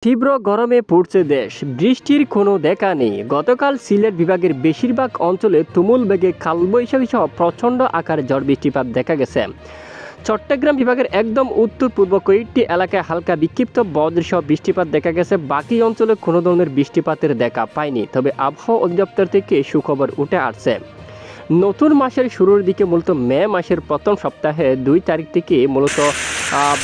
তীব্র গরমে পড়ছে দেশ, বৃষ্টির কোনো দেখা নেই। গতকাল সিলেট বিভাগের বেশিরভাগ অঞ্চলে তুমুল বেগে কালবৈশাখী সহ প্রচণ্ড আকারে ঝড় বৃষ্টিপাত দেখা গেছে। চট্টগ্রাম বিভাগের একদম উত্তর পূর্ব কয়েকটি এলাকায় হালকা বিক্ষিপ্ত বজ্রসহ বৃষ্টিপাত দেখা গেছে। বাকি অঞ্চলে কোনো ধরনের বৃষ্টিপাতের দেখা পায়নি। তবে আবহাওয়া অধিদপ্তর থেকে সুখবর উঠে আসছে। নতুন মাসের শুরুর দিকে মূলত মে মাসের প্রথম সপ্তাহে 2 তারিখ থেকে মূলত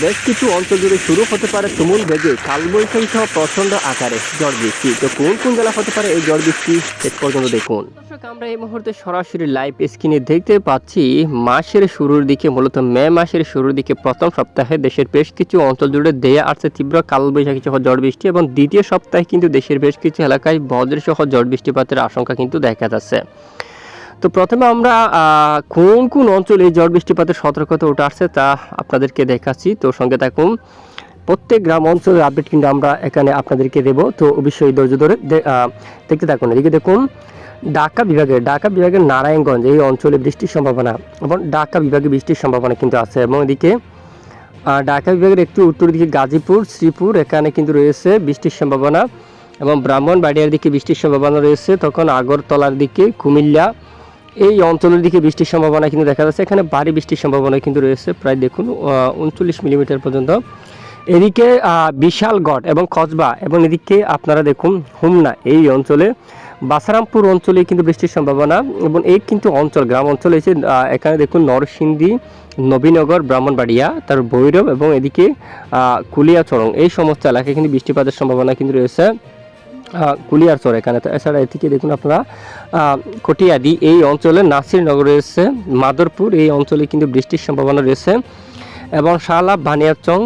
বেশ কিছু অঞ্চল জুড়ে শুরু হতে পারে তুমুল বেগে কালবৈশাখী সহ প্রচণ্ড আকারে ঝড় বৃষ্টি। তো কোন কোন জেলা হতে পারে এই ঝড় বৃষ্টি শেষ পর্যন্ত দেখুন। দর্শক, আমরা এই মুহূর্তে সরাসরি লাইভ স্ক্রিনে দেখতে পাচ্ছি মাসের শুরুর দিকে মূলত মে মাসের শুরুর দিকে প্রথম সপ্তাহে দেশের বেশ কিছু অঞ্চল জুড়ে দেয়া আসছে তীব্র কালবৈশাখী সহ ঝড় বৃষ্টি, এবং দ্বিতীয় সপ্তাহে কিন্তু দেশের বেশ কিছু এলাকায় বজ্রসহ ঝড় বৃষ্টিপাতের আশঙ্কা কিন্তু দেখা যাচ্ছে। তো প্রথমে আমরা কোন কোন অঞ্চলে ঝড় বৃষ্টিপাতের সতর্কতা উঠে আসছে তা আপনাদেরকে দেখাচ্ছি। তো সঙ্গে থাকুন, প্রত্যেক গ্রাম অঞ্চলের আপডেট কিন্তু আমরা এখানে আপনাদেরকে দেব। তো অবশ্যই ধৈর্য ধরে দেখতে থাকুন। এদিকে দেখুন, ঢাকা বিভাগের নারায়ণগঞ্জ এই অঞ্চলে বৃষ্টির সম্ভাবনা, এবং ঢাকা বিভাগে বৃষ্টির সম্ভাবনা কিন্তু আছে। এবং এদিকে ঢাকা বিভাগের একটু উত্তর দিকে গাজীপুর, শ্রীপুর এখানে কিন্তু রয়েছে বৃষ্টির সম্ভাবনা, এবং ব্রাহ্মণবাড়িয়ার দিকে বৃষ্টির সম্ভাবনা রয়েছে। তখন আগরতলার দিকে, কুমিল্লা এই অঞ্চলের দিকে বৃষ্টির সম্ভাবনা কিন্তু দেখা যাচ্ছে। এখানে ভারী বৃষ্টির সম্ভাবনা কিন্তু রয়েছে, প্রায় দেখুন 39 মিলিমিটার পর্যন্ত। এদিকে বিশালগড় এবং কসবা, এবং এদিকে আপনারা দেখুন হুমনা এই অঞ্চলে, বাসারামপুর অঞ্চলে কিন্তু বৃষ্টির সম্ভাবনা। এবং এই কিন্তু অঞ্চল গ্রাম অঞ্চল এসে এখানে দেখুন নরসিংদী, নবীনগর, ব্রাহ্মণবাড়িয়া, তার ভৈরব, এবং এদিকে কুলিয়াচরং এই সমস্ত এলাকায় কিন্তু বৃষ্টিপাতের সম্ভাবনা কিন্তু রয়েছে। কুলিয়ারচর এখানে। তো এছাড়া এদিকে দেখুন আপনারা কটিয়াদি এই অঞ্চলে, নাসিরনগর রয়েছে, মাদরপুর এই অঞ্চলে কিন্তু বৃষ্টির সম্ভাবনা রয়েছে, এবং শালা, বানিয়াচং,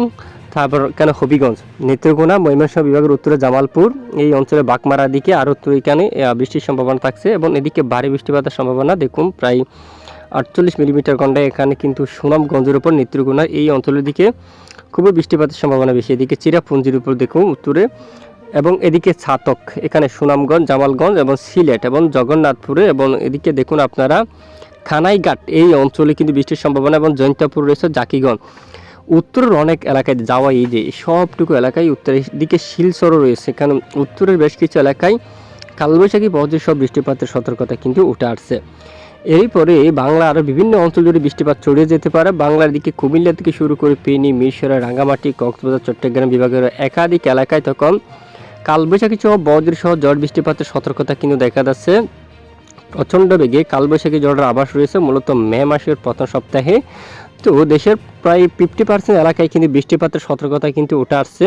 তারপর এখানে হবিগঞ্জ, নেত্রকোনা, ময়মনসিংহ বিভাগের উত্তরে জামালপুর এই অঞ্চলে, বাগমারার দিকে আরও তো এখানে বৃষ্টির সম্ভাবনা থাকছে। এবং এদিকে ভারী বৃষ্টিপাতের সম্ভাবনা দেখুন প্রায় 48 মিলিমিটার ঘন্টায় এখানে কিন্তু সুনামগঞ্জের উপর, নেত্রকোনা এই অঞ্চলের দিকে খুবই বৃষ্টিপাতের সম্ভাবনা বেশি। এদিকে চিরাপুঞ্জির উপর দেখুন উত্তরে, এবং এদিকে ছাতক এখানে সুনামগঞ্জ, জামালগঞ্জ, এবং সিলেট এবং জগন্নাথপুরে, এবং এদিকে দেখুন আপনারা খানাইঘাট এই অঞ্চলে কিন্তু বৃষ্টির সম্ভাবনা, এবং জৈন্তাপুর রয়েছে, জাকিগঞ্জ উত্তরের অনেক এলাকায় যাওয়া এই যে সবটুকু এলাকায়, উত্তরের দিকে শিলচরও রয়েছে। এখানে উত্তরের বেশ কিছু এলাকায় কালবৈশাখী বজ্রসহ বৃষ্টিপাতের সতর্কতা কিন্তু উঠে আসছে। এরপরে বাংলা আরও বিভিন্ন অঞ্চল জুড়ে বৃষ্টিপাত ছড়িয়ে যেতে পারে। বাংলার দিকে কুমিল্লা থেকে শুরু করে ফেনী, মিরসরাই, রাঙ্গামাটি, কক্সবাজার, চট্টগ্রাম বিভাগের একাধিক এলাকায় তখন কালবৈশাখী সহ বজ্রসহ ঝড় বৃষ্টিপাতের সতর্কতা কিন্তু দেখা যাচ্ছে। প্রচণ্ড বেগে কালবৈশাখী ঝড়ের আভাস রয়েছে মূলত মে মাসের প্রথম সপ্তাহে। তো দেশের প্রায় 50% এলাকায় কিন্তু বৃষ্টিপাতের সতর্কতা কিন্তু উঠে আসছে।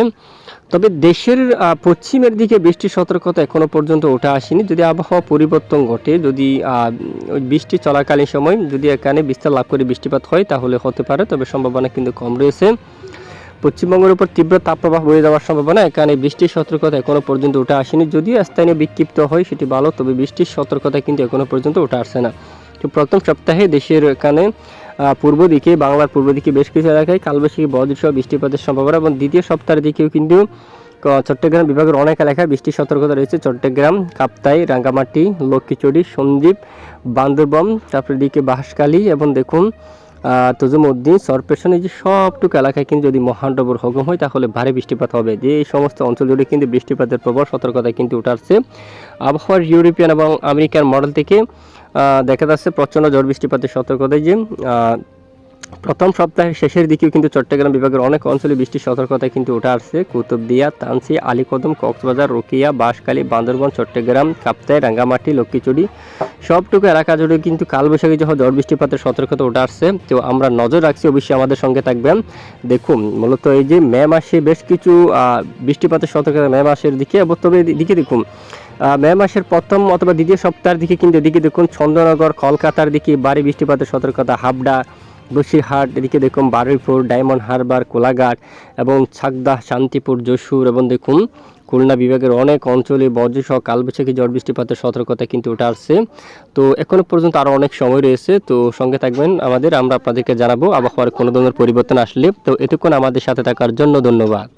তবে দেশের পশ্চিমের দিকে বৃষ্টির সতর্কতা এখনও পর্যন্ত উঠে আসেনি। যদি আবহাওয়া পরিবর্তন ঘটে, যদি বৃষ্টি চলাকালীন সময় যদি এখানে বিস্তার লাভ করে বৃষ্টিপাত হয় তাহলে হতে পারে, তবে সম্ভাবনা কিন্তু কম রয়েছে। পশ্চিমবঙ্গের উপর তীব্র তাপপ্রবাহ বয়ে যাওয়ার সম্ভাবনা, এখানে বৃষ্টির সতর্কতা এখনও পর্যন্ত উঠে আসেনি। যদিও স্থানীয় বিক্ষিপ্ত হয় সেটি ভালো, তবে বৃষ্টির সতর্কতা কিন্তু এখনও পর্যন্ত উঠে আসছে না। তো প্রথম সপ্তাহে দেশের এখানে পূর্ব দিকে, বাংলার পূর্ব দিকে বেশ কিছু এলাকায় কালবৈশাখী বজ্রসহ বৃষ্টিপাতের সম্ভাবনা, এবং দ্বিতীয় সপ্তাহের দিকেও কিন্তু চট্টগ্রাম বিভাগের অনেক এলাকায় বৃষ্টির সতর্কতা রয়েছে। চট্টগ্রাম, কাপ্তাই, রাঙ্গামাটি, লক্ষ্মীচড়ি, সন্দ্বীপ, বান্দরবন, তারপরে দিকে বাঁশখালী, এবং দেখুন তজুমউদ্দিন, সরপেশন, এই যে সবটুকু এলাকায় কিন্তু যদি মহানগর হুগম হয় তাহলে ভারী বৃষ্টিপাত হবে। যে এই সমস্ত অঞ্চল জুড়ে কিন্তু বৃষ্টিপাতের প্রবল সতর্কতা কিন্তু উঠে আসছে। আবহাওয়ার ইউরোপিয়ান এবং আমেরিকান মডেল থেকে দেখা যাচ্ছে প্রচণ্ড ঝড় বৃষ্টিপাতের সতর্কতায় যে প্রথম সপ্তাহের শেষের দিকেও কিন্তু চট্টগ্রাম বিভাগের অনেক অঞ্চলে বৃষ্টির সতর্কতা কিন্তু উঠে আসছে। কুতুবদিয়া, তানসি, আলীকদম, কক্সবাজার, রোকিয়া, বাঁশখালী, বান্দরবন, চট্টগ্রাম, কাপ্তাই, রাঙ্গামাটি, লক্ষ্মীচড়ি সবটুকু এলাকা জুড়ে কিন্তু কালবৈশাখী সহ ঝড় বৃষ্টিপাতের সতর্কতা উঠে আসছে। তো আমরা নজর রাখছি, অবশ্যই আমাদের সঙ্গে থাকবেন। দেখুন মূলত এই যে মে মাসে বেশ কিছু বৃষ্টিপাতের সতর্কতা মে মাসের দিকে, তবে এদিকে দেখুন মে মাসের প্রথম অথবা দ্বিতীয় সপ্তাহের দিকে কিন্তু এদিকে দেখুন চন্দ্রনগর, কলকাতার দিকে ভারী বৃষ্টিপাতের সতর্কতা, হাবড়া, বসিরহাট, এদিকে দেখুন বারুইপুর, ডায়মন্ড হারবার, কোলাঘাট, এবং ছাগদা, শান্তিপুর, যশোর, এবং দেখুন খুলনা বিভাগের অনেক অঞ্চলে বজ্রসহ কালবৈশাখী ঝড় বৃষ্টিপাতের সতর্কতা কিন্তু উঠে আসছে। তো এখনও পর্যন্ত আরও অনেক সময় রয়েছে। তো সঙ্গে থাকবেন আমরা আপনাদেরকে জানাবো আবহাওয়ার কোনো ধরনের পরিবর্তন আসলে। তো এতক্ষণ আমাদের সাথে থাকার জন্য ধন্যবাদ।